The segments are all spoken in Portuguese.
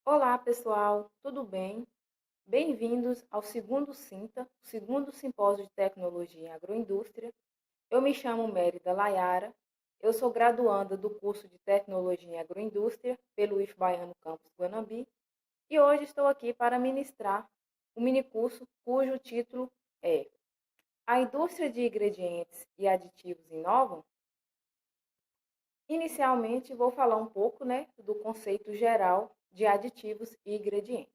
Olá, pessoal, tudo bem? Bem-vindos ao segundo SINTA, o segundo Simpósio de Tecnologia em Agroindústria. Eu me chamo Mérida Layara, eu sou graduanda do curso de Tecnologia em Agroindústria pelo IF Baiano Campus Guanambi e hoje estou aqui para ministrar o minicurso cujo título é A Indústria de Ingredientes e Aditivos Inovam? Inicialmente, vou falar um pouco, do conceito geral de aditivos e ingredientes.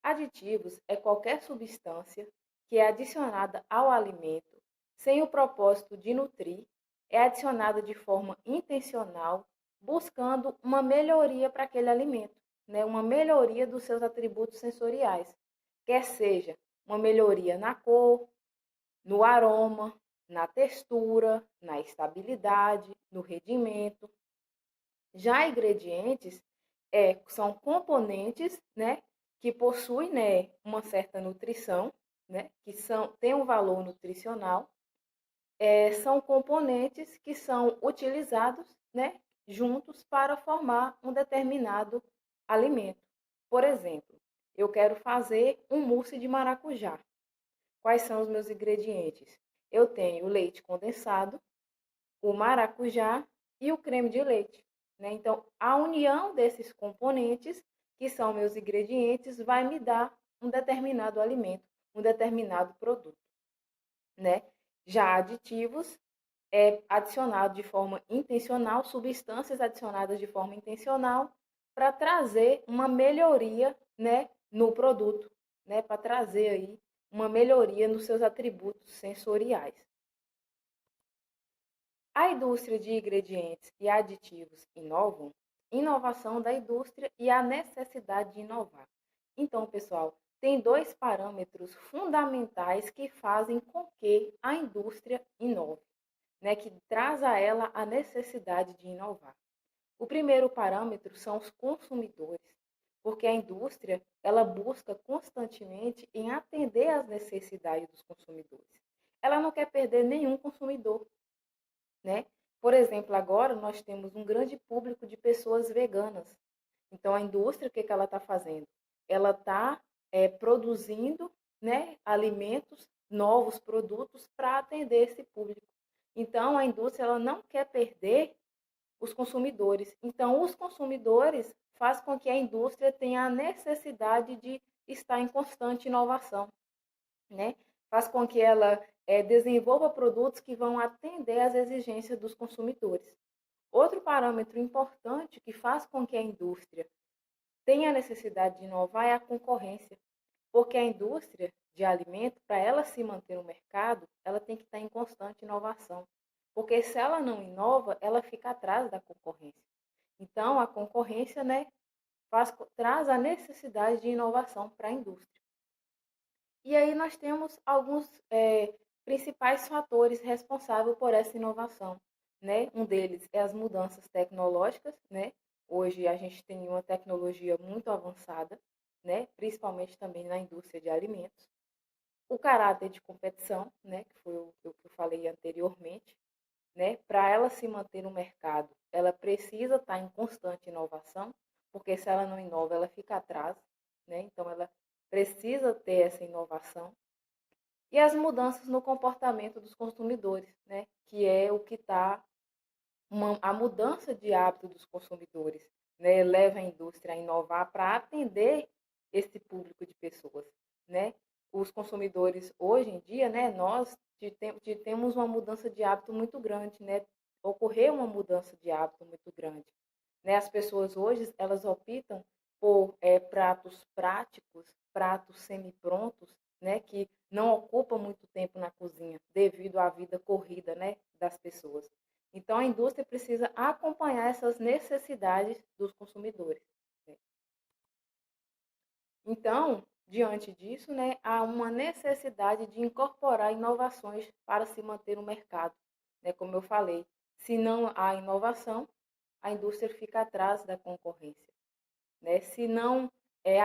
Aditivos é qualquer substância que é adicionada ao alimento sem o propósito de nutrir, é adicionada de forma intencional, buscando uma melhoria para aquele alimento, uma melhoria dos seus atributos sensoriais, quer seja uma melhoria na cor, no aroma, na textura, na estabilidade, no rendimento. Já ingredientes são componentes, que possuem, uma certa nutrição, que têm um valor nutricional. São componentes que são utilizados, juntos para formar um determinado alimento. Por exemplo, eu quero fazer um mousse de maracujá. Quais são os meus ingredientes? Eu tenho o leite condensado, o maracujá e o creme de leite. Então, a união desses componentes, que são meus ingredientes, vai me dar um determinado alimento, um determinado produto. Né? Já aditivos é adicionado de forma intencional, substâncias adicionadas de forma intencional para trazer uma melhoria, no produto, para trazer aí uma melhoria nos seus atributos sensoriais. A indústria de ingredientes e aditivos inovam, inovação da indústria e a necessidade de inovar. Então, pessoal, tem dois parâmetros fundamentais que fazem com que a indústria inove, que traz a ela a necessidade de inovar. O primeiro parâmetro são os consumidores, porque a indústria ela busca constantemente em atender às necessidades dos consumidores. Ela não quer perder nenhum consumidor, né? Por exemplo, agora nós temos um grande público de pessoas veganas. Então, a indústria, o que, que ela está fazendo? Ela está produzindo, alimentos, novos produtos para atender esse público. Então, a indústria ela não quer perder os consumidores. Então, os consumidores faz com que a indústria tenha a necessidade de estar em constante inovação, né? Faz com que ela desenvolva produtos que vão atender às exigências dos consumidores. Outro parâmetro importante que faz com que a indústria tenha a necessidade de inovar é a concorrência, porque a indústria de alimento, para ela se manter no mercado, ela tem que estar em constante inovação, porque se ela não inova, ela fica atrás da concorrência. Então, a concorrência, traz a necessidade de inovação para a indústria. E aí nós temos alguns principais fatores responsáveis por essa inovação, né? Um deles é as mudanças tecnológicas, né? Hoje a gente tem uma tecnologia muito avançada, né? Principalmente também na indústria de alimentos. O caráter de competição, né? Que foi o que eu falei anteriormente, né? Para ela se manter no mercado, ela precisa estar em constante inovação, porque se ela não inova, ela fica atrás, né? Então ela precisa ter essa inovação. E as mudanças no comportamento dos consumidores, né? Que é o que está a mudança de hábito dos consumidores, né? Leva a indústria a inovar para atender esse público de pessoas, né? Os consumidores hoje em dia, né? Nós temos uma mudança de hábito muito grande, né? Ocorreu uma mudança de hábito muito grande, né? As pessoas hoje elas optam por pratos práticos, pratos semi-prontos, né? Que não ocupam muito tempo na cozinha devido à vida corrida, né? Das pessoas. Então, a indústria precisa acompanhar essas necessidades dos consumidores, né? Então, diante disso, há uma necessidade de incorporar inovações para se manter no mercado, né? Como eu falei, se não há inovação, a indústria fica atrás da concorrência, né? Se não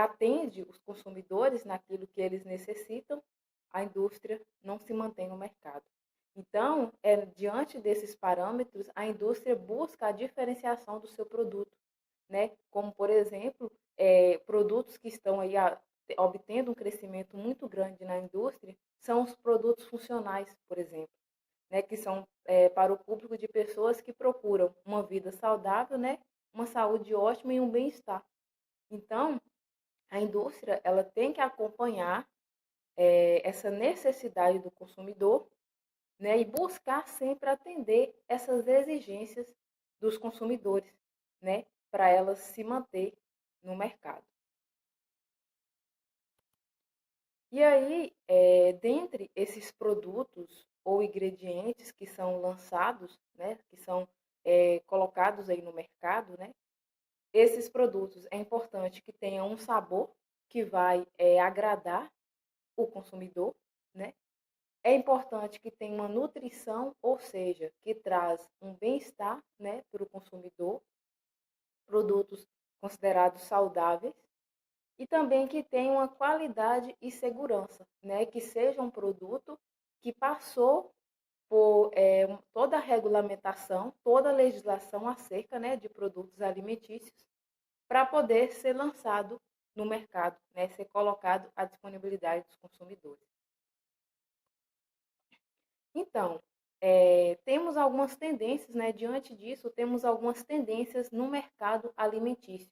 atende os consumidores naquilo que eles necessitam, a indústria não se mantém no mercado. Então, diante desses parâmetros, a indústria busca a diferenciação do seu produto, né? Como, por exemplo, produtos que estão aí obtendo um crescimento muito grande na indústria são os produtos funcionais, por exemplo, né, que são para o público de pessoas que procuram uma vida saudável, né, uma saúde ótima e um bem-estar. Então, a indústria ela tem que acompanhar essa necessidade do consumidor, né, e buscar sempre atender essas exigências dos consumidores, né, para elas se manter no mercado. E aí, dentre esses produtos ou ingredientes que são lançados, né, que são colocados aí no mercado, né, esses produtos é importante que tenham um sabor que vai agradar o consumidor, né? É importante que tenha uma nutrição, ou seja, que traz um bem-estar, né, para o consumidor, produtos considerados saudáveis, e também que tenha uma qualidade e segurança, né, que seja um produto que passou por toda a regulamentação, toda a legislação acerca, né, de produtos alimentícios, para poder ser lançado no mercado, né, ser colocado à disponibilidade dos consumidores. Então, temos algumas tendências, né? Diante disso, temos algumas tendências no mercado alimentício.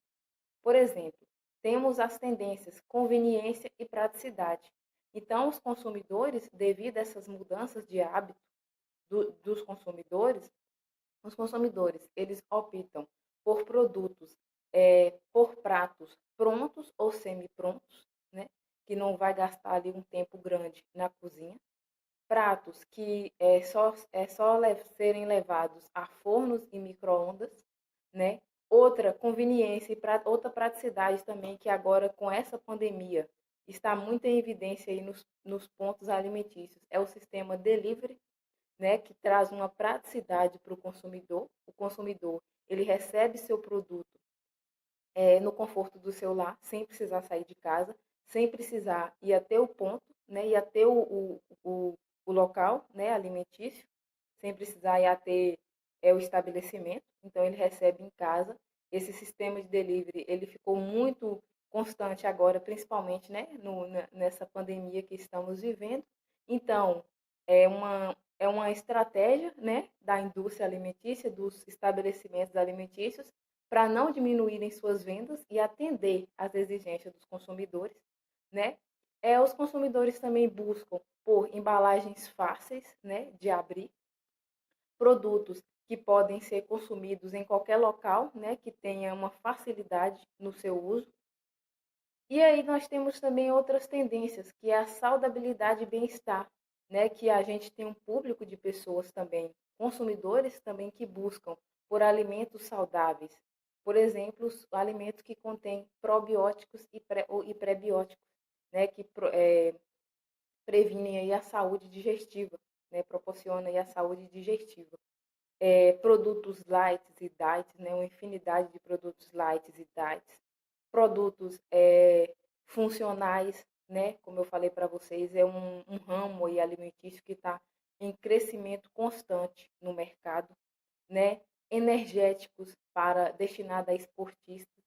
Por exemplo, temos as tendências conveniência e praticidade. Então, os consumidores, devido a essas mudanças de hábito dos consumidores, os consumidores eles optam por produtos, por pratos prontos ou semi-prontos, né? Que não vai gastar ali um tempo grande na cozinha, pratos que é só serem levados a fornos e micro-ondas, né? Outra conveniência e outra praticidade também, que agora com essa pandemia está muito em evidência aí nos pontos alimentícios, é o sistema delivery, né? Que traz uma praticidade para o consumidor. O consumidor ele recebe seu produto no conforto do seu lar, sem precisar sair de casa, sem precisar ir até o ponto, né, ir até o local, né, alimentício, sem precisar ir até o estabelecimento. Então, ele recebe em casa. Esse sistema de delivery, ele ficou muito constante agora, principalmente, né, nessa pandemia que estamos vivendo. Então, é uma estratégia, né, da indústria alimentícia, dos estabelecimentos alimentícios, para não diminuírem suas vendas e atender às exigências dos consumidores, né? Os consumidores também buscam por embalagens fáceis, né, de abrir, produtos que podem ser consumidos em qualquer local, né, que tenha uma facilidade no seu uso. E aí nós temos também outras tendências, que é a saudabilidade e bem-estar, né, que a gente tem um público de pessoas também, consumidores também que buscam por alimentos saudáveis. Por exemplo, os alimentos que contêm probióticos e pré-bióticos, né, que previnem aí a saúde digestiva, né, proporciona aí a saúde digestiva. Produtos light e diets, né, uma infinidade de produtos light e diets, produtos funcionais, né, como eu falei para vocês, é um ramo aí alimentício que está em crescimento constante no mercado, né, energéticos para destinado a esportistas.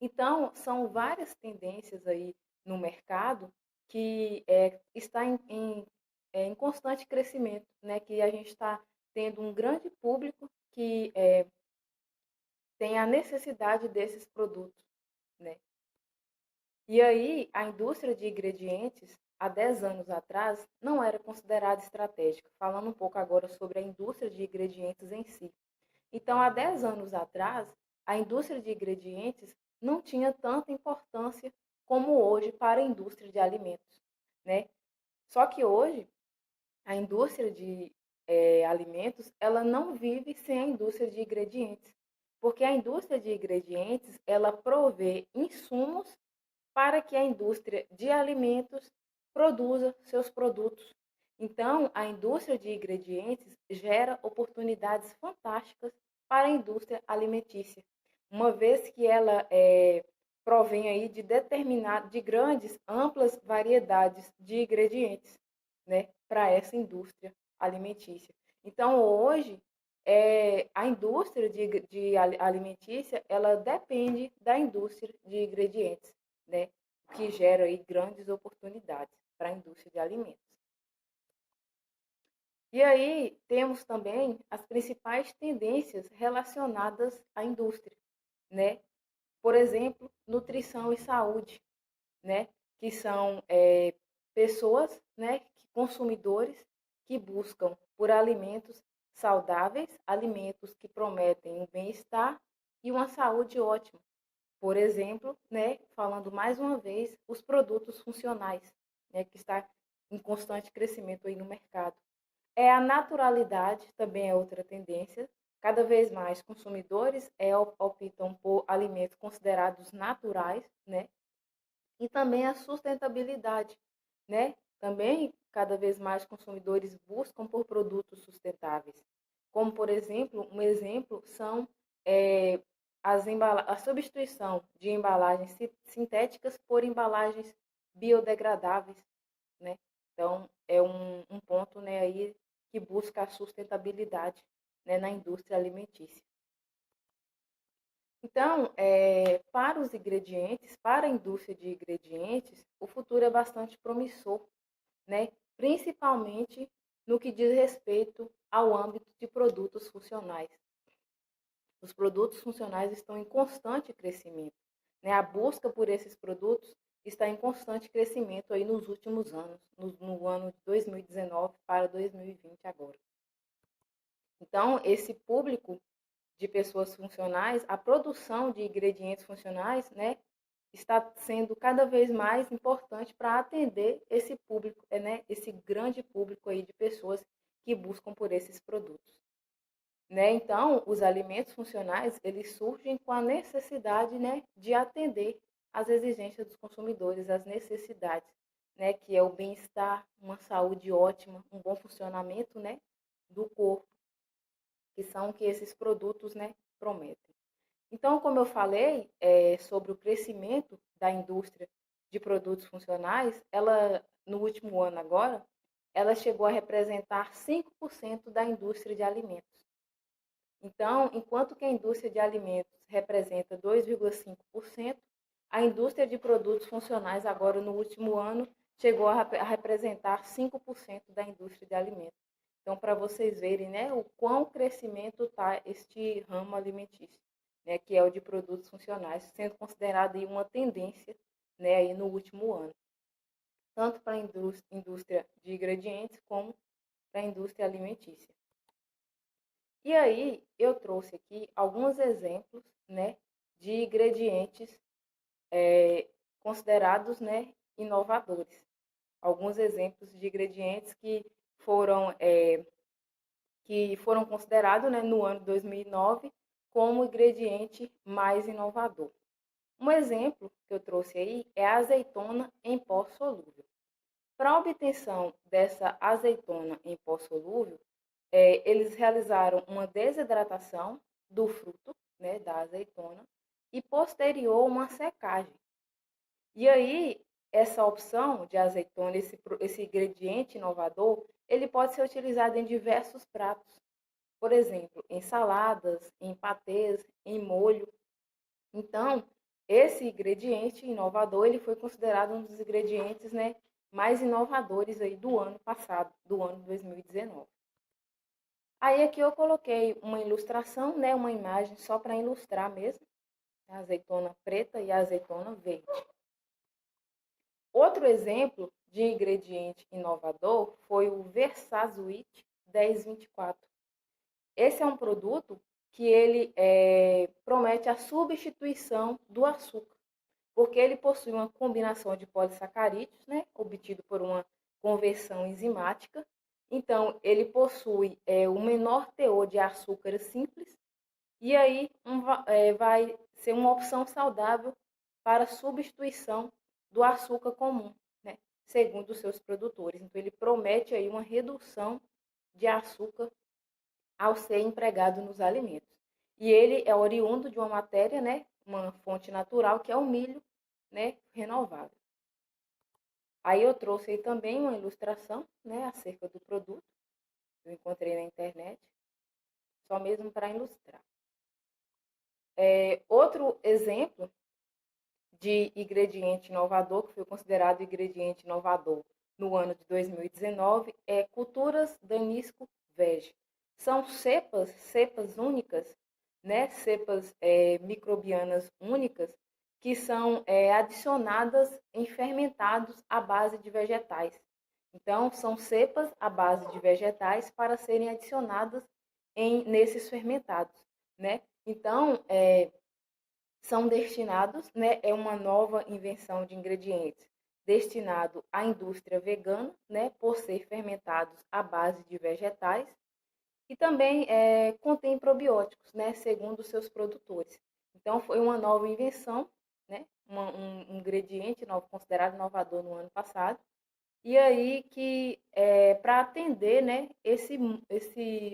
Então, são várias tendências aí no mercado que está em constante crescimento, né? Que a gente está tendo um grande público que tem a necessidade desses produtos, né? E aí, a indústria de ingredientes, há 10 anos atrás, não era considerada estratégica. Falando um pouco agora sobre a indústria de ingredientes em si. Então, há 10 anos atrás, a indústria de ingredientes não tinha tanta importância como hoje para a indústria de alimentos, né? Só que hoje, a indústria de alimentos, ela não vive sem a indústria de ingredientes, porque a indústria de ingredientes, ela provê insumos para que a indústria de alimentos produza seus produtos. Então, a indústria de ingredientes gera oportunidades fantásticas para a indústria alimentícia, uma vez que ela provém aí de grandes, amplas variedades de ingredientes, né, para essa indústria alimentícia. Então, hoje, a indústria alimentícia, ela depende da indústria de ingredientes, né? Que gera aí grandes oportunidades para a indústria de alimentos. E aí temos também as principais tendências relacionadas à indústria, né? Por exemplo, nutrição e saúde, né? Que são pessoas, né? Consumidores que buscam por alimentos saudáveis, alimentos que prometem um bem-estar e uma saúde ótima. Por exemplo, né? Falando mais uma vez, os produtos funcionais, né? Que está em constante crescimento aí no mercado. A naturalidade também é outra tendência. Cada vez mais consumidores optam por alimentos considerados naturais, né? E também a sustentabilidade, né? Também cada vez mais consumidores buscam por produtos sustentáveis. Como, por exemplo, um exemplo são a substituição de embalagens sintéticas por embalagens biodegradáveis, né? Então, é um ponto, né, aí que busca a sustentabilidade, né, na indústria alimentícia. Então, para os ingredientes, para a indústria de ingredientes, o futuro é bastante promissor, né? Principalmente no que diz respeito ao âmbito de produtos funcionais. Os produtos funcionais estão em constante crescimento, né? A busca por esses produtos está em constante crescimento aí nos últimos anos, no ano de 2019 para 2020 agora. Então, esse público de pessoas funcionais, a produção de ingredientes funcionais, né, está sendo cada vez mais importante para atender esse público, né, esse grande público aí de pessoas que buscam por esses produtos. Né? Então, os alimentos funcionais, eles surgem com a necessidade, né, de atender às exigências dos consumidores, às necessidades, né, que é o bem-estar, uma saúde ótima, um bom funcionamento, né, do corpo, que são o que esses produtos, né, prometem. Então, como eu falei sobre o crescimento da indústria de produtos funcionais, ela, no último ano agora, ela chegou a representar 5% da indústria de alimentos. Então, enquanto que a indústria de alimentos representa 2,5%, a indústria de produtos funcionais, agora no último ano, chegou a representar 5% da indústria de alimentos. Então, para vocês verem, né, o quão crescimento está este ramo alimentício, né, que é o de produtos funcionais, sendo considerado aí uma tendência, né, aí no último ano, tanto para a indústria de ingredientes como para a indústria alimentícia. E aí eu trouxe aqui alguns exemplos, né, de ingredientes considerados, né, inovadores. Alguns exemplos de ingredientes que foram considerados, né, no ano 2009 como ingrediente mais inovador. Um exemplo que eu trouxe aí é a azeitona em pó solúvel. Para a obtenção dessa azeitona em pó solúvel, eles realizaram uma desidratação do fruto, né, da azeitona, e posterior uma secagem. E aí, essa opção de azeitona, esse ingrediente inovador, ele pode ser utilizado em diversos pratos. Por exemplo, em saladas, em patês, em molho. Então, esse ingrediente inovador, ele foi considerado um dos ingredientes, né, mais inovadores aí do ano passado, do ano 2019. Aí aqui eu coloquei uma ilustração, né, uma imagem só para ilustrar mesmo, a azeitona preta e a azeitona verde. Outro exemplo de ingrediente inovador foi o Versazuit 1024. Esse é um produto que ele promete a substituição do açúcar, porque ele possui uma combinação de polissacarídeos, né, obtido por uma conversão enzimática. Então, ele possui o menor teor de açúcar simples e aí vai ser uma opção saudável para substituição do açúcar comum, né, segundo os seus produtores. Então, ele promete aí uma redução de açúcar ao ser empregado nos alimentos. E ele é oriundo de uma matéria, né, uma fonte natural, que é o milho, né, renovável. Aí eu trouxe aí também uma ilustração, né, acerca do produto, que eu encontrei na internet, só mesmo para ilustrar. Outro exemplo de ingrediente inovador, que foi considerado ingrediente inovador no ano de 2019, é culturas danisco veg. São cepas únicas, né? Cepas microbianas únicas, que são adicionadas em fermentados à base de vegetais. Então, são cepas à base de vegetais para serem adicionadas nesses fermentados, né? Então, são destinados, né, é uma nova invenção de ingredientes destinado à indústria vegana, né, por ser fermentados à base de vegetais, e também contém probióticos, né, segundo seus produtores. Então, foi uma nova invenção, né, um ingrediente novo, considerado inovador no ano passado, e aí que para atender, né, esse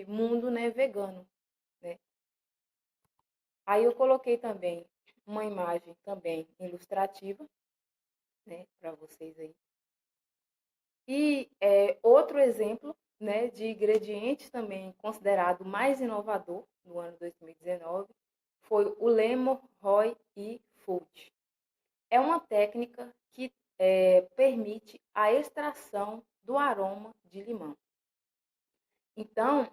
mundo, né, vegano, né. Aí eu coloquei também uma imagem também ilustrativa, né, para vocês aí. E outro exemplo, né, de ingredientes também considerado mais inovador no ano 2019 foi o Lemon Roy e Food. É uma técnica que permite a extração do aroma de limão. Então,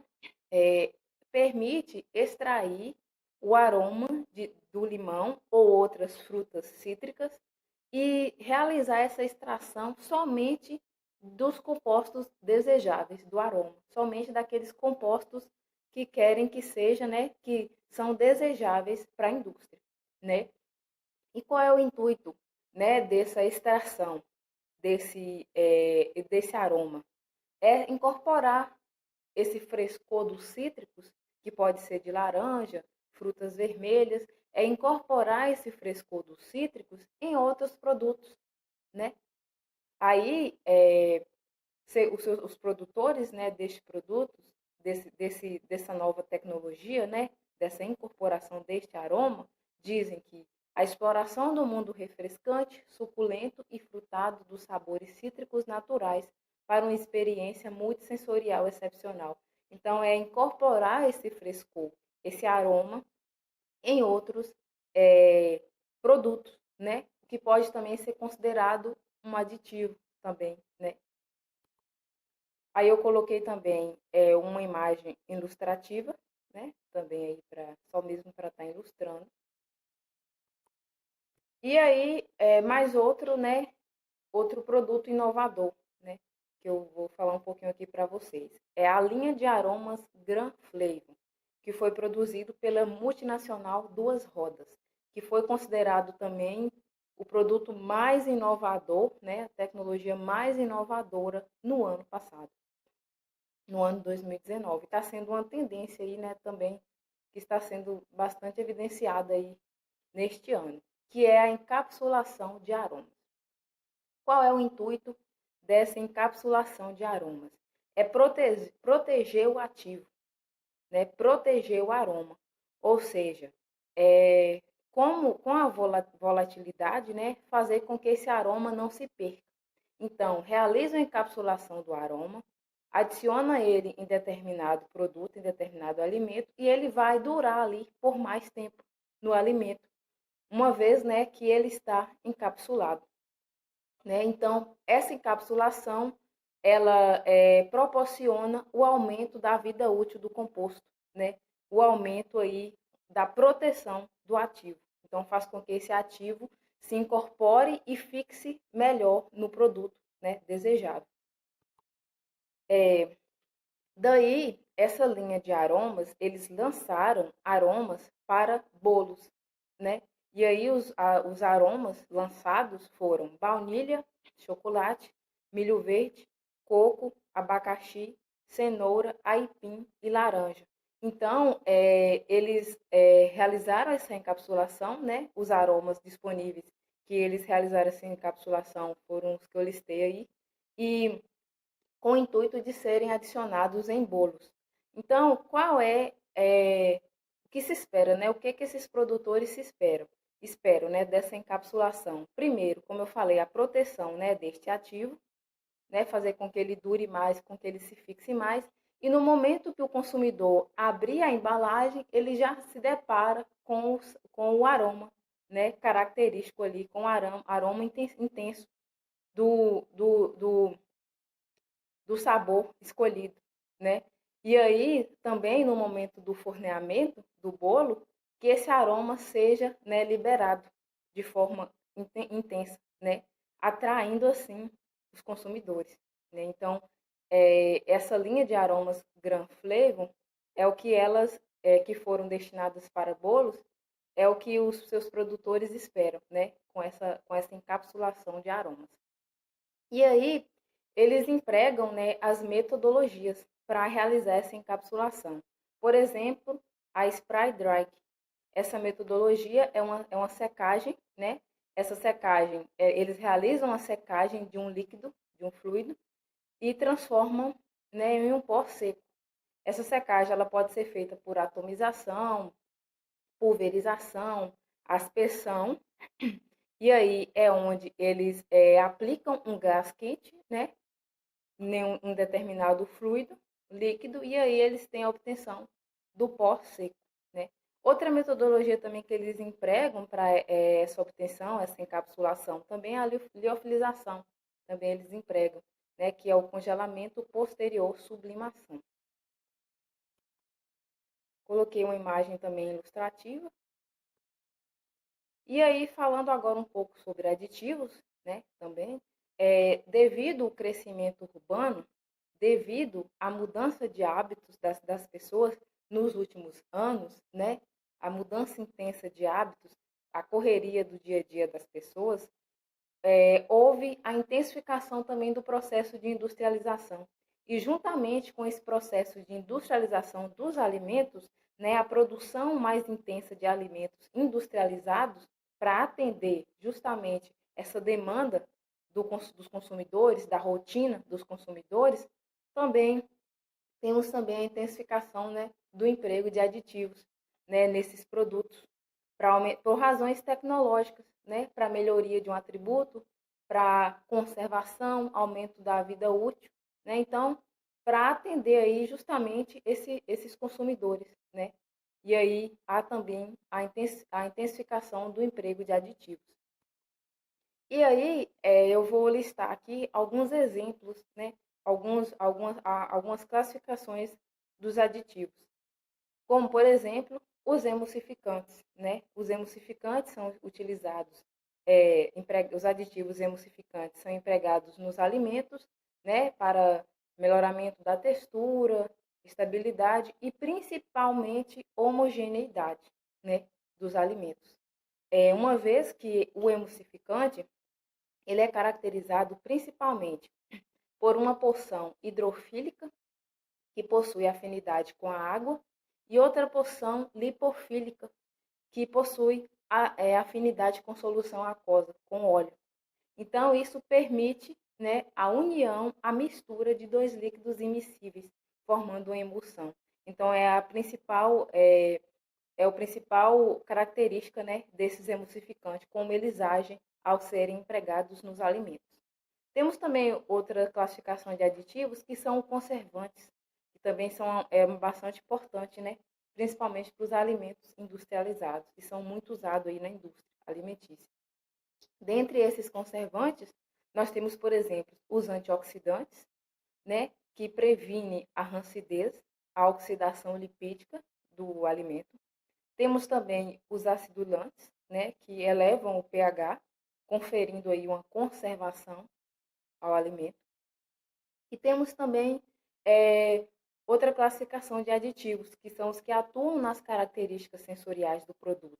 permite extrair o aroma do limão ou outras frutas cítricas e realizar essa extração somente dos compostos desejáveis do aroma, somente daqueles compostos que querem que seja, né, que são desejáveis para a indústria, né? E qual é o intuito, né, dessa extração desse aroma? É incorporar esse frescor dos cítricos, que pode ser de laranja, frutas vermelhas, é incorporar esse frescor dos cítricos em outros produtos, né? Aí, os produtores, né, destes produtos, dessa nova tecnologia, né, dessa incorporação deste aroma, dizem que a exploração do mundo refrescante, suculento e frutado dos sabores cítricos naturais para uma experiência multissensorial excepcional. Então, é incorporar esse frescor, esse aroma em outros produtos, né? Que pode também ser considerado um aditivo também, né? Aí eu coloquei também uma imagem ilustrativa, né? Também aí só mesmo para estar ilustrando. E aí mais outro, né? Outro produto inovador, né? Que eu vou falar um pouquinho aqui para vocês. É a linha de aromas Gran Flavor, que foi produzido pela multinacional Duas Rodas, que foi considerado também o produto mais inovador, né? A tecnologia mais inovadora no ano passado, no ano 2019. Está sendo uma tendência aí, né, também, que está sendo bastante evidenciada aí neste ano, que é a encapsulação de aromas. Qual é o intuito dessa encapsulação de aromas? É proteger o ativo, né? Proteger o aroma. Ou seja, com a volatilidade, né, fazer com que esse aroma não se perca. Então, realiza a encapsulação do aroma, adiciona ele em determinado produto, em determinado alimento, e ele vai durar ali por mais tempo no alimento, uma vez, né, que ele está encapsulado, né? Então, essa encapsulação, ela proporciona o aumento da vida útil do composto, né? O aumento aí da proteção do ativo. Então, faz com que esse ativo se incorpore e fixe melhor no produto, né, desejado. Daí, essa linha de aromas, eles lançaram aromas para bolos, né? E aí os aromas lançados foram baunilha, chocolate, milho verde, coco, abacaxi, cenoura, aipim e laranja. Então, eles realizaram essa encapsulação, né? Os aromas disponíveis que eles realizaram essa encapsulação foram os que eu listei aí. E com o intuito de serem adicionados em bolos. Então, qual o que se espera, né? O que esses produtores se esperam, né, dessa encapsulação? Primeiro, como eu falei, a proteção, né, deste ativo, né, fazer com que ele dure mais, com que ele se fixe mais, E no momento que o consumidor abrir a embalagem, ele já se depara com o aroma, né, característico ali, com o aroma intenso do, do, do, do sabor escolhido, né? E aí, também no momento do forneamento do bolo, que esse aroma seja, né, liberado de forma intensa, né? Atraindo assim os consumidores, né? Então, essa linha de aromas Gran Flavor é o que elas que foram destinadas para bolos, é o que os seus produtores esperam, né? Com essa encapsulação de aromas. E aí, eles empregam, né, as metodologias para realizar essa encapsulação. Por exemplo, a Spray Dry. Essa metodologia é uma secagem, né? Essa secagem, eles realizam a secagem de um líquido, de um fluido, e transformam, né, em um pó seco. Essa secagem ela pode ser feita por atomização, pulverização, aspersão, e aí é onde eles aplicam um gás quente, né, em um determinado fluido, líquido, e aí eles têm a obtenção do pó seco, né. Outra metodologia também que eles empregam para essa obtenção, essa encapsulação, também é a liofilização, também eles empregam, né, que é o congelamento posterior sublimação. Coloquei uma imagem também ilustrativa. E aí, falando agora um pouco sobre aditivos, né, também, devido ao crescimento urbano, devido à mudança de hábitos das pessoas nos últimos anos, né, a mudança intensa de hábitos, a correria do dia a dia das pessoas, houve a intensificação também do processo de industrialização. E juntamente com esse processo de industrialização dos alimentos, né, a produção mais intensa de alimentos industrializados para atender justamente essa demanda dos consumidores, da rotina dos consumidores, também temos também a intensificação, né, do emprego de aditivos, né, nesses produtos por razões tecnológicas, né, para melhoria de um atributo, para conservação, aumento da vida útil, né? Então, para atender aí justamente esses consumidores, né? E aí há também a intensificação do emprego de aditivos. E aí eu vou listar aqui alguns exemplos, né? Algumas classificações dos aditivos, como, por exemplo, os emulsificantes, né? Os emulsificantes são utilizados, os aditivos emulsificantes são empregados nos alimentos, né? Para melhoramento da textura, estabilidade e principalmente homogeneidade, né? Dos alimentos. Uma vez que o emulsificante ele é caracterizado principalmente por uma porção hidrofílica, que possui afinidade com a água, e outra porção lipofílica, que possui afinidade com solução aquosa, com óleo. Então, isso permite, né, a união, a mistura de dois líquidos immiscíveis, formando uma emulsão. Então, é o principal característica, né, desses emulsificantes, como eles agem ao serem empregados nos alimentos. Temos também outra classificação de aditivos que são conservantes, que também são bastante importantes, né? Principalmente para os alimentos industrializados, que são muito usados aí na indústria alimentícia. Dentre esses conservantes, nós temos, por exemplo, os antioxidantes, né? Que previne a rancidez, a oxidação lipídica do alimento. Temos também os acidulantes, né? Que elevam o pH, conferindo aí uma conservação ao alimento. E temos também outra classificação de aditivos, que são os que atuam nas características sensoriais do produto,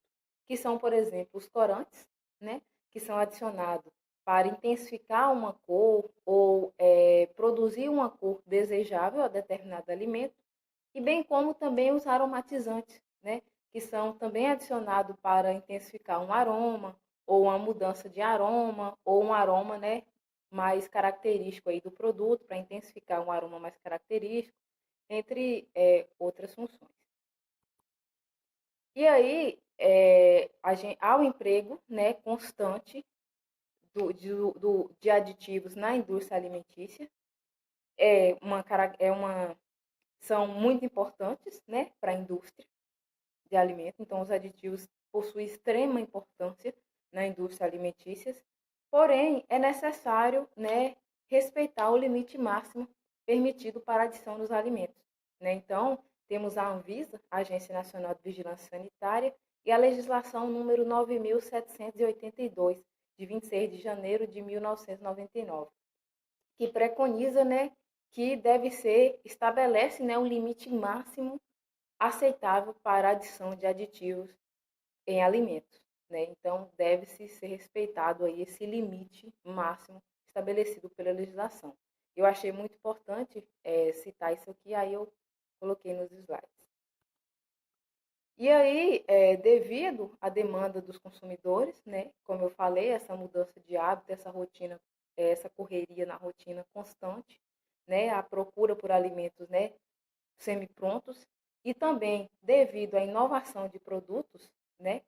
que são, por exemplo, os corantes, né, que são adicionados para intensificar uma cor ou produzir uma cor desejável a determinado alimento, e bem como também os aromatizantes, né, que são também adicionados para intensificar um aroma, ou uma mudança de aroma, ou um aroma, né, mais característico aí do produto, para intensificar um aroma mais característico, entre outras funções. E aí, há o emprego, né, constante de aditivos na indústria alimentícia, é uma são muito importantes, né, para a indústria de alimentos. Então, os aditivos possuem extrema importância na indústria alimentícia. Porém, é necessário, né, respeitar o limite máximo permitido para a adição nos alimentos, né? Então, temos a Anvisa, a Agência Nacional de Vigilância Sanitária, e a legislação número 9.782, de 26 de janeiro de 1999, que preconiza, né, que estabelece, né, um limite máximo aceitável para a adição de aditivos em alimentos, né? Então, deve-se ser respeitado aí esse limite máximo estabelecido pela legislação. Eu achei muito importante citar isso aqui, aí eu coloquei nos slides. E aí, devido à demanda dos consumidores, né, como eu falei, essa mudança de hábito, essa rotina, essa correria na rotina constante, né, a procura por alimentos, né, semi-prontos, e também devido à inovação de produtos, né,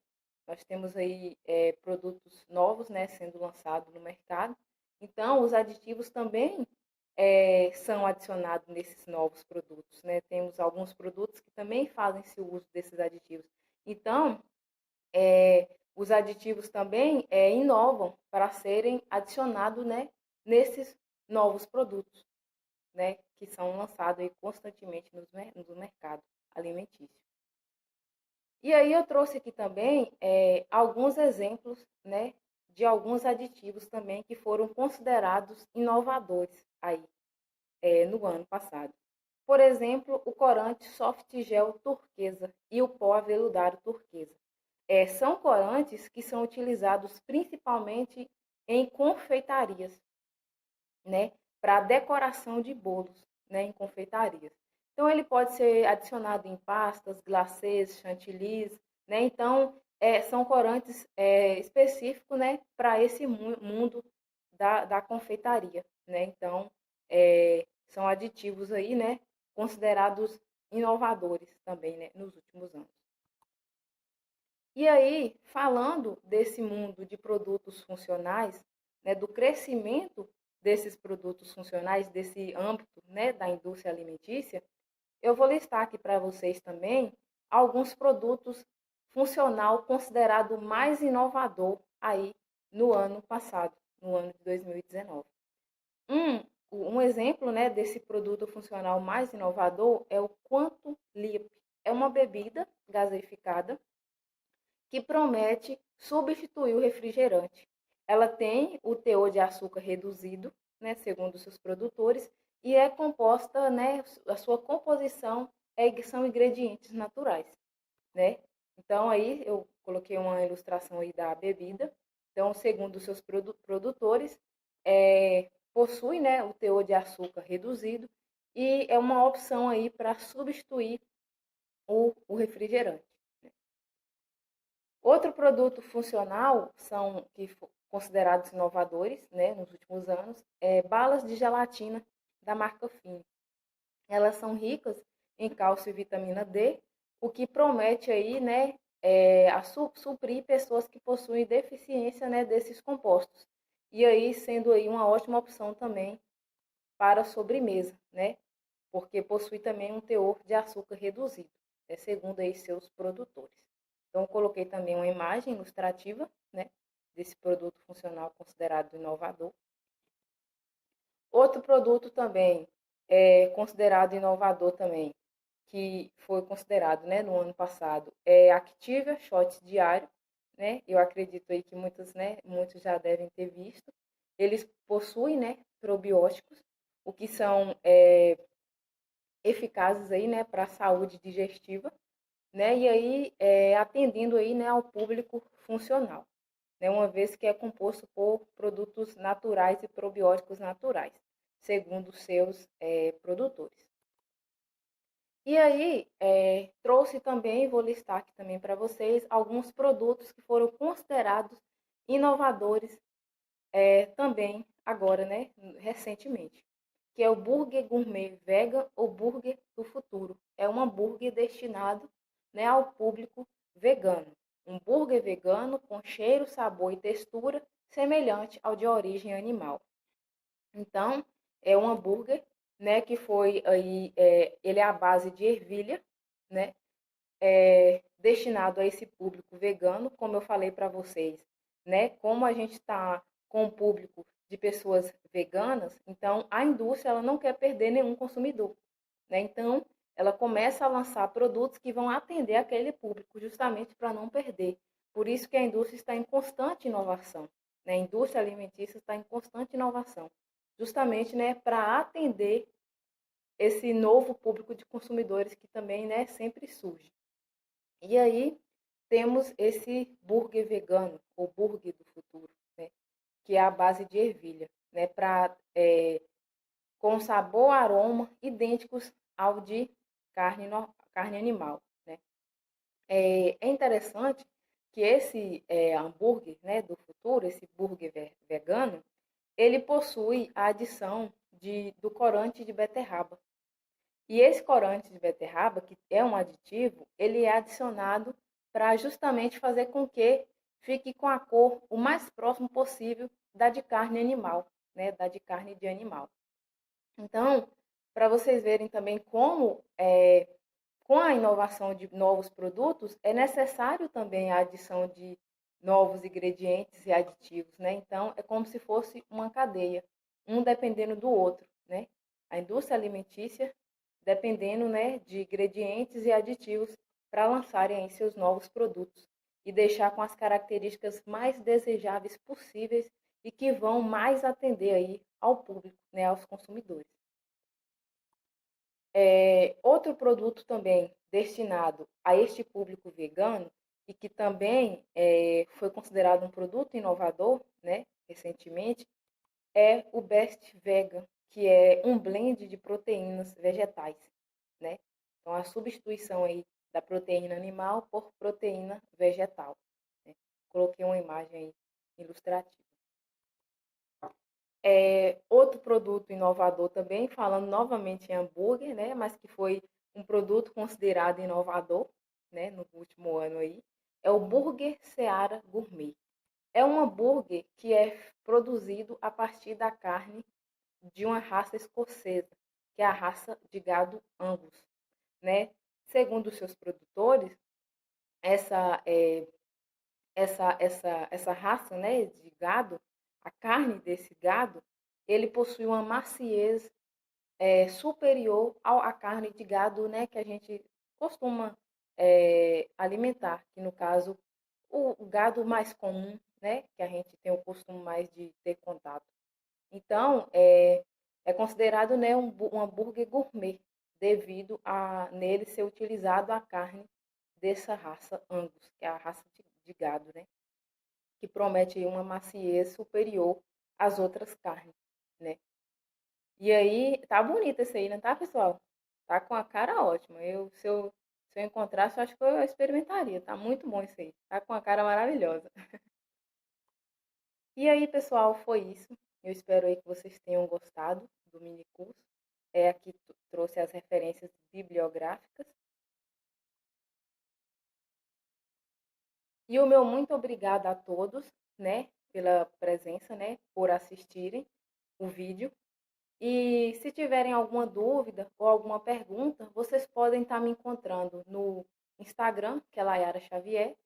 nós temos aí produtos novos, né, sendo lançados no mercado. Então, os aditivos também são adicionados nesses novos produtos, né? Temos alguns produtos que também fazem-se uso desses aditivos. Então, os aditivos também inovam para serem adicionados, né, nesses novos produtos, né, que são lançados aí constantemente no mercado alimentício. E aí eu trouxe aqui também alguns exemplos, né, de alguns aditivos também que foram considerados inovadores aí no ano passado. Por exemplo, o corante soft gel turquesa e o pó aveludado turquesa. São corantes que são utilizados principalmente em confeitarias, né, para decoração de bolos, né, em confeitarias. Então, ele pode ser adicionado em pastas, glacês, chantilly, né? Então, são corantes específicos, né, para esse mundo da confeitaria, né? Então, são aditivos aí, né, considerados inovadores também, né, nos últimos anos. E aí, falando desse mundo de produtos funcionais, né, do crescimento desses produtos funcionais, desse âmbito, né, da indústria alimentícia, eu vou listar aqui para vocês também alguns produtos funcional considerado mais inovador aí no ano passado, no ano de 2019. Um exemplo, né, desse produto funcional mais inovador é o Quantum Leap. É uma bebida gaseificada que promete substituir o refrigerante. Ela tem o teor de açúcar reduzido, né, segundo seus produtores, e é composta, né, a sua composição são ingredientes naturais, né? Então aí eu coloquei uma ilustração aí da bebida. Então, segundo os seus produtores, possui, né, o teor de açúcar reduzido e é uma opção aí para substituir o refrigerante. Outro produto funcional são considerados inovadores, né, nos últimos anos, balas de gelatina da marca Fine. Elas são ricas em cálcio e vitamina D, o que promete aí, né, suprir pessoas que possuem deficiência, né, desses compostos. E aí sendo aí uma ótima opção também para sobremesa, né, porque possui também um teor de açúcar reduzido, segundo aí seus produtores. Então, eu coloquei também uma imagem ilustrativa, né, desse produto funcional considerado inovador. Outro produto também considerado inovador também, que foi considerado, né, no ano passado, é Activia Shots Diário, né? Eu acredito aí que muitos já devem ter visto. Eles possuem, né, probióticos, o que são eficazes aí, né, para a saúde digestiva, né? E aí atendendo aí, né, ao público funcional, né? Uma vez que é composto por produtos naturais e probióticos naturais, segundo seus produtores. E aí trouxe também, vou listar aqui também para vocês, alguns produtos que foram considerados inovadores também agora, né, recentemente, que é o Burger Gourmet Vegan ou Burger do Futuro. É um hambúrguer destinado, né, ao público vegano. Um burger vegano com cheiro, sabor e textura semelhante ao de origem animal. Então, é um hambúrguer né, que foi aí, ele é a base de ervilha, né, destinado a esse público vegano, como eu falei para vocês, né, como a gente está com um público de pessoas veganas, então a indústria ela não quer perder nenhum consumidor, né, então ela começa a lançar produtos que vão atender aquele público, justamente para não perder. Por isso que a indústria está em constante inovação, né, a indústria alimentícia está em constante inovação, justamente, né, para atender esse novo público de consumidores que também, né, sempre surge. E aí temos esse burger vegano, ou burger do futuro, né, que é a base de ervilha, né, com sabor e aroma idênticos ao de carne, carne animal. Né. É interessante que esse hambúrguer, né, do futuro, esse burger vegano, ele possui a adição do corante de beterraba. E esse corante de beterraba, que é um aditivo, ele é adicionado para justamente fazer com que fique com a cor o mais próximo possível da de carne animal, né? Da de carne de animal. Então, para vocês verem também como, com a inovação de novos produtos, é necessário também a adição de novos ingredientes e aditivos, né? Então, é como se fosse uma cadeia, um dependendo do outro, né? A indústria alimentícia dependendo, né, de ingredientes e aditivos para lançarem aí seus novos produtos e deixar com as características mais desejáveis possíveis e que vão mais atender aí ao público, né, aos consumidores. Outro produto também destinado a este público vegano e que também foi considerado um produto inovador, né, recentemente, é o Best Vegan, que é um blend de proteínas vegetais, né? Então, a substituição aí da proteína animal por proteína vegetal. Né? Coloquei uma imagem aí ilustrativa. Outro produto inovador também, falando novamente em hambúrguer, né? Mas que foi um produto considerado inovador, né? No último ano aí, é o Burger Seara Gourmet. É um hambúrguer que é produzido a partir da carne de uma raça escocesa, que é a raça de gado Angus, né? Segundo os seus produtores, essa, é, essa raça, né, de gado, a carne desse gado, ele possui uma maciez superior à carne de gado, né, que a gente costuma alimentar, que no caso o gado mais comum, né, que a gente tem o costume mais de ter contato. Então, é considerado, né, um hambúrguer gourmet, devido a nele ser utilizado a carne dessa raça Angus, que é a raça de gado, né, que promete aí uma maciez superior às outras carnes, né. E aí, tá bonito esse aí, não tá, pessoal? Tá com a cara ótima. Se eu encontrasse, eu acho que eu experimentaria. Tá muito bom isso aí. Tá com a cara maravilhosa. E aí, pessoal, foi isso. Eu espero aí que vocês tenham gostado do mini curso. Aqui trouxe as referências bibliográficas. E o meu muito obrigada a todos, né, pela presença, né, por assistirem o vídeo. E se tiverem alguma dúvida ou alguma pergunta, vocês podem estar me encontrando no Instagram, que é Layara Xavier,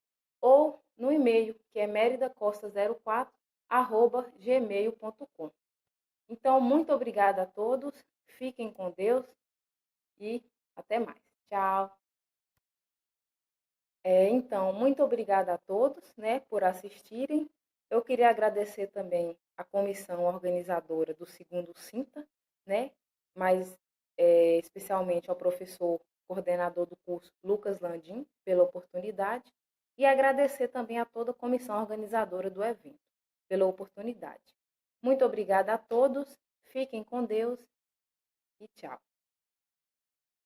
ou no e-mail, que é meridacosta04@gmail.com. Então, muito obrigada a todos, fiquem com Deus e até mais. Tchau. Então, muito obrigada a todos, né, por assistirem. Eu queria agradecer também a comissão organizadora do segundo Sinta, né, mas especialmente ao professor coordenador do curso, Lucas Landim, pela oportunidade, e agradecer também a toda a comissão organizadora do evento, pela oportunidade. Muito obrigada a todos, fiquem com Deus e tchau.